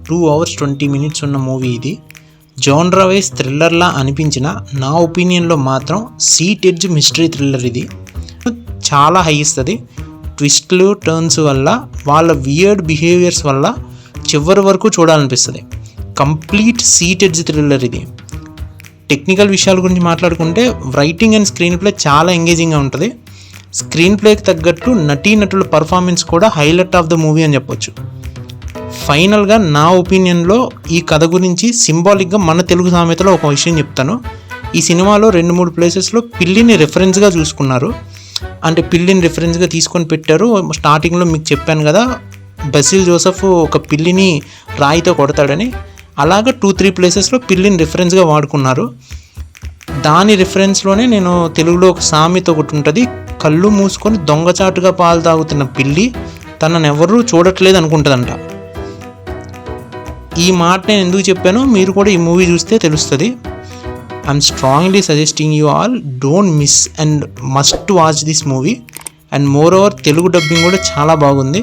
2 hours 20 minutes ఉన్న movie ఇది. జానరా wise థ్రిల్లర్లా అనిపించిన నా ఒపీనియన్లో మాత్రం సీట్ ఎడ్జ్ మిస్టరీ థ్రిల్లర్ ఇది. చాలా హై ఇస్తుంది. ట్విస్ట్లు టర్న్స్ వల్ల వాళ్ళ వియర్డ్ బిహేవియర్స్ వల్ల చివరి వరకు చూడాలనిపిస్తుంది. కంప్లీట్ సీట్ ఎడ్జ్ థ్రిల్లర్ ఇది. టెక్నికల్ విషయాల గురించి మాట్లాడుకుంటే రైటింగ్ అండ్ స్క్రీన్ ప్లే చాలా ఎంగేజింగ్గా ఉంటుంది. స్క్రీన్ ప్లేకి తగ్గట్టు నటీనటుల పర్ఫార్మెన్స్ కూడా హైలైట్ ఆఫ్ ద మూవీ అని చెప్పొచ్చు. ఫైనల్గా నా ఒపీనియన్లో ఈ కథ గురించి సింబాలిక్గా మన తెలుగు సామెతలో ఒక విషయం చెప్తాను. ఈ సినిమాలో 2-3 ప్లేసెస్లో పిల్లిని రెఫరెన్స్గా చూసుకున్నారు. అంటే పిల్లిని రెఫరెన్స్గా తీసుకొని పెట్టారు. స్టార్టింగ్లో మీకు చెప్పాను కదా, బసిల్ జోసెఫ్ ఒక పిల్లిని రాయితో కొడతాడని. అలాగా 2-3 ప్లేసెస్లో పిల్లిని రెఫరెన్స్గా వాడుకున్నారు. దాని రెఫరెన్స్లోనే నేను తెలుగులో ఒక సామెత ఒకటి ఉంటుంది, కళ్ళు మూసుకొని దొంగచాటుగా పాలు తాగుతున్న పిల్లి తనను ఎవరూ చూడట్లేదు అనుకుంటుందంట. ఈ మాట నేను ఎందుకు చెప్పానో మీరు కూడా ఈ మూవీ చూస్తే తెలుస్తుంది. I'm strongly suggesting you all don't miss and must watch this movie. And more over Telugu dubbing కూడా చాలా బాగుంది.